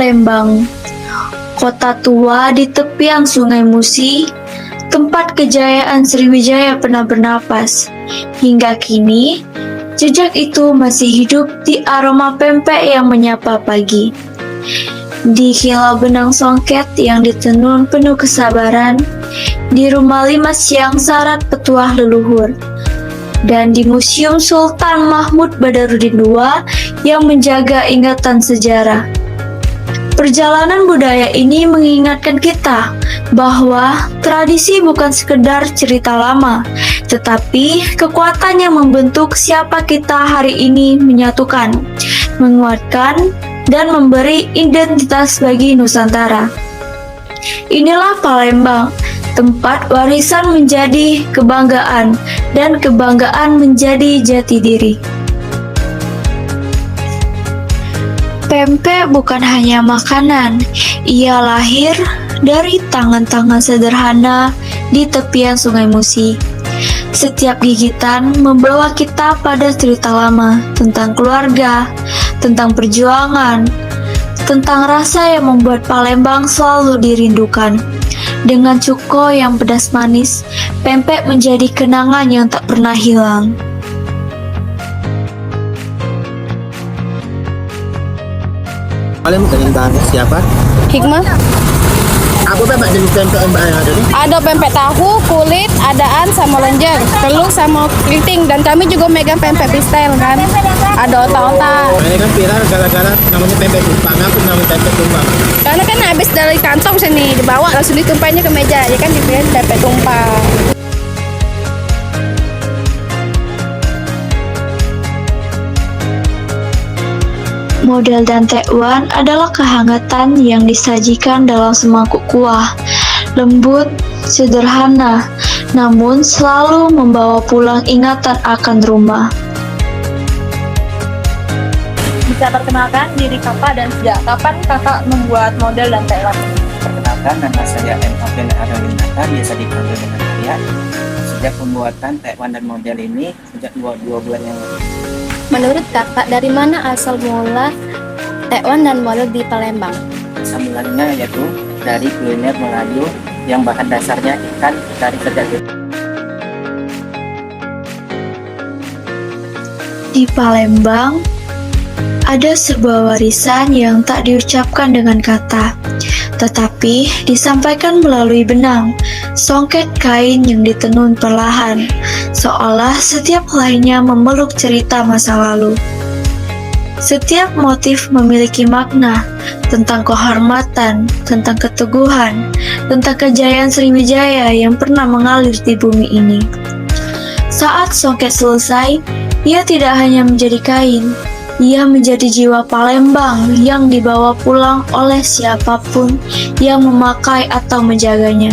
Palembang, kota tua di tepian Sungai Musi, tempat kejayaan Sriwijaya pernah bernapas. Hingga kini, jejak itu masih hidup di aroma pempek yang menyapa pagi. Di Kilau Benang Songket yang ditenun penuh kesabaran, di Rumah Limas yang syarat petuah leluhur, dan di Museum Sultan Mahmud Badarudin II yang menjaga ingatan sejarah. Perjalanan budaya ini mengingatkan kita bahwa tradisi bukan sekedar cerita lama, tetapi kekuatan yang membentuk siapa kita hari ini, menyatukan, menguatkan, dan memberi identitas bagi Nusantara. Inilah Palembang, tempat warisan menjadi kebanggaan dan kebanggaan menjadi jati diri. Pempek bukan hanya makanan, ia lahir dari tangan-tangan sederhana di tepian Sungai Musi. Setiap gigitan membawa kita pada cerita lama tentang keluarga, tentang perjuangan, tentang rasa yang membuat Palembang selalu dirindukan. Dengan cuko yang pedas manis, pempek menjadi kenangan yang tak pernah hilang. Palembang dengan bahan siapa? Hikmah. Apa Mbak jenis pempek yang Mbak ada nih? Ada pempek tahu, kulit, adaan, sama lenjer, telur sama keriting. Dan kami juga megang pempek freestyle kan. Ada otak-otak. Nah, ini kan viral gara-gara namanya pempek tumpang. Aku namanya pempek tumpang. Karena kan habis dari kantong sini dibawa langsung ditumpahnya ke meja. Ya kan dibilang pempek tumpang. Model dan tekwan adalah kehangatan yang disajikan dalam semangkuk kuah, lembut, sederhana, namun selalu membawa pulang ingatan akan rumah. Bisa perkenalkan diri kakak dan sejak kapan kakak membuat model dan tekwan? Perkenalkan, nama saya M. Novel Arwinata, biasa dipanggil dengan Arya. Sejak pembuatan tekwan dan model ini sejak 2 bulan yang lalu. Menurut kakak, dari mana asal mula tekwan dan model di Palembang? Asal mulanya yaitu dari kuliner Melayu yang bahan dasarnya ikan dari kedelai. Di Palembang, ada sebuah warisan yang tak diucapkan dengan kata, tetapi disampaikan melalui benang, songket kain yang ditenun perlahan, seolah setiap lainnya memeluk cerita masa lalu. Setiap motif memiliki makna tentang kehormatan, tentang keteguhan, tentang kejayaan Sriwijaya yang pernah mengalir di bumi ini. Saat songket selesai, ia tidak hanya menjadi kain, ia menjadi jiwa Palembang yang dibawa pulang oleh siapapun yang memakai atau menjaganya.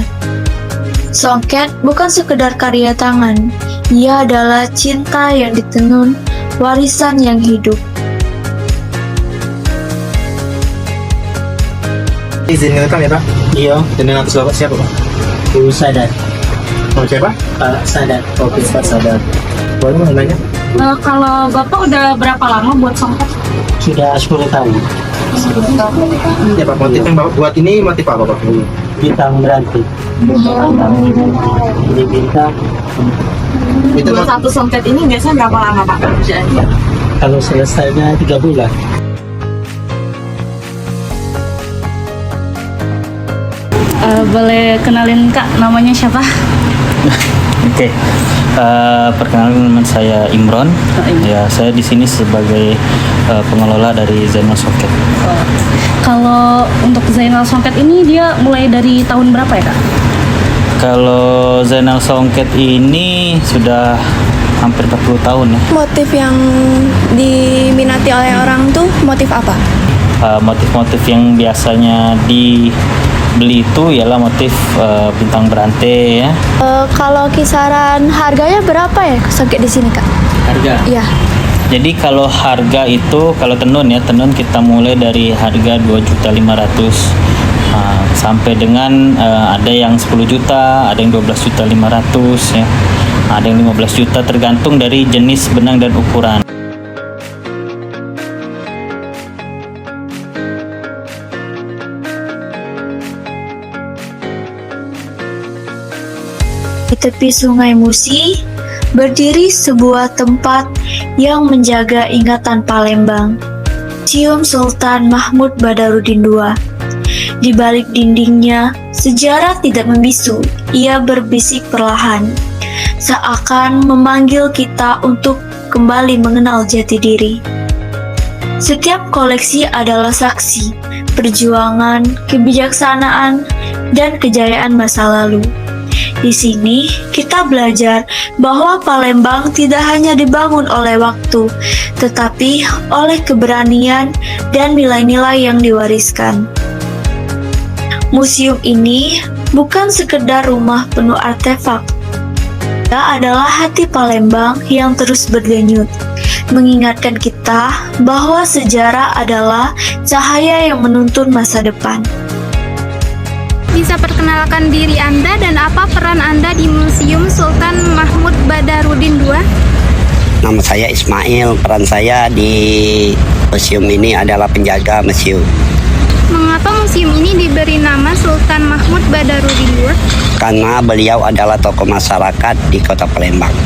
Songket bukan sekedar karya tangan, ia adalah cinta yang ditenun, warisan yang hidup. Izin ngerekam ya Pak? Iya, Dengan atas Bapak siapa Pak? Bu Sadat. Oh siapa? Pak Sadat, Kopi Pak Sadat. Boleh mengenainya? Kalau bapak udah berapa lama buat songket? Sudah 10 tahun. Ya Pak, motif yang Bapak buat ini motif apa Pak? Bintang berarti. Ini bintang. Itu Buat satu songket ini biasanya berapa lama pak kerjaannya? Kalau selesainya 3 bulan. Boleh kenalin kak, namanya siapa? Oke, perkenalkan nama saya Imron. Ya, saya di sini sebagai pengelola dari Zainal Songket. Kalau untuk Zainal Songket ini dia mulai dari tahun berapa ya kak? Kalau Zainal Songket ini sudah hampir 40 tahun ya. Motif yang diminati oleh orang tuh motif apa? Motif-motif yang biasanya dibeli itu ialah motif bintang berantai ya. Kalau kisaran harganya berapa ya songket di sini kak? Harga. Iya. Jadi kalau harga itu kalau tenun ya, tenun kita mulai dari harga 2.500.000 sampai dengan ada yang 10 juta, ada yang 12.500.000 ya. Ada yang 15 juta tergantung dari jenis benang dan ukuran. Di tepi Sungai Musi, berdiri sebuah tempat yang menjaga ingatan Palembang. Museum Sultan Mahmud Badarudin II. Di balik dindingnya, sejarah tidak membisu, ia berbisik perlahan, seakan memanggil kita untuk kembali mengenal jati diri. Setiap koleksi adalah saksi, perjuangan, kebijaksanaan, dan kejayaan masa lalu. Di sini, kita belajar bahwa Palembang tidak hanya dibangun oleh waktu, tetapi oleh keberanian dan nilai-nilai yang diwariskan. Museum ini bukan sekedar rumah penuh artefak. Ia adalah hati Palembang yang terus berdenyut, mengingatkan kita bahwa sejarah adalah cahaya yang menuntun masa depan. Bisa perkenalkan diri Anda dan apa peran Anda di Museum Sultan Mahmud Badarudin II? Nama saya Ismail, peran saya di museum ini adalah penjaga museum. Mengapa museum ini diberi nama Sultan Mahmud Badarudin II? Karena beliau adalah tokoh masyarakat di kota Palembang.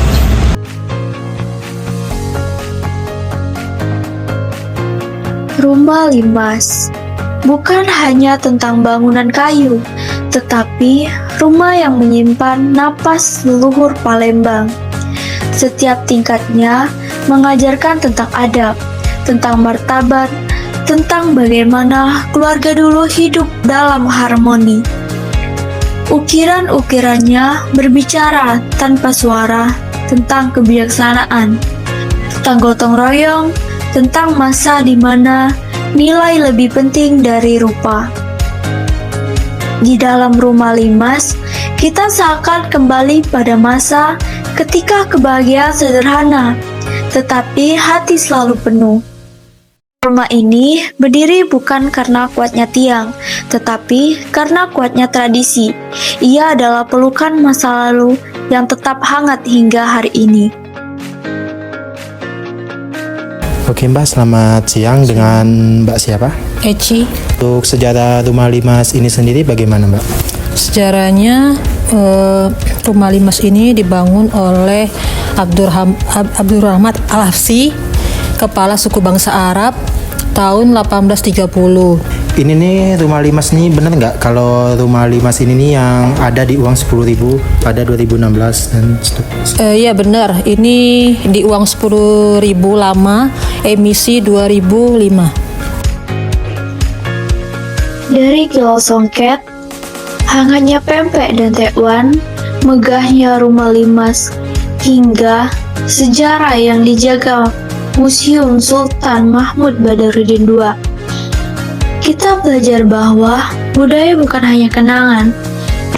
Rumah Limas bukan hanya tentang bangunan kayu, tetapi rumah yang menyimpan napas leluhur Palembang. Setiap tingkatnya mengajarkan tentang adab, tentang martabat, tentang bagaimana keluarga dulu hidup dalam harmoni. Ukiran-ukirannya berbicara tanpa suara tentang kebijaksanaan, tentang gotong royong, tentang masa di mana nilai lebih penting dari rupa. Di dalam rumah Limas, kita seakan kembali pada masa ketika kebahagiaan sederhana, tetapi hati selalu penuh. Rumah ini berdiri bukan karena kuatnya tiang, tetapi karena kuatnya tradisi. Ia adalah pelukan masa lalu yang tetap hangat hingga hari ini. Oke Mbak, selamat siang. Dengan Mbak siapa? Eci. Untuk sejarah Rumah Limas ini sendiri bagaimana Mbak? Sejarahnya Rumah Limas ini dibangun oleh Abdurrahman Al-Hafsi, kepala suku bangsa Arab, tahun 1830. Ini nih Rumah Limas nih bener nggak kalau Rumah Limas ini nih yang ada di uang 10.000 pada 2016 dan seterusnya? Iya benar, ini di uang 10.000 lama, emisi 2005. Dari Kilau Songket, hangatnya pempek dan tekwan, megahnya Rumah Limas, hingga sejarah yang dijaga Museum Sultan Mahmud Badarudin II. Kita belajar bahwa budaya bukan hanya kenangan,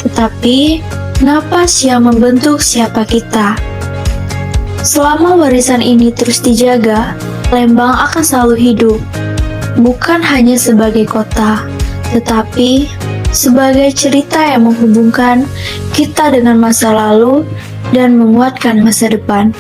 tetapi napas yang membentuk siapa kita. Selama warisan ini terus dijaga, Palembang akan selalu hidup, bukan hanya sebagai kota, tetapi sebagai cerita yang menghubungkan kita dengan masa lalu dan menguatkan masa depan.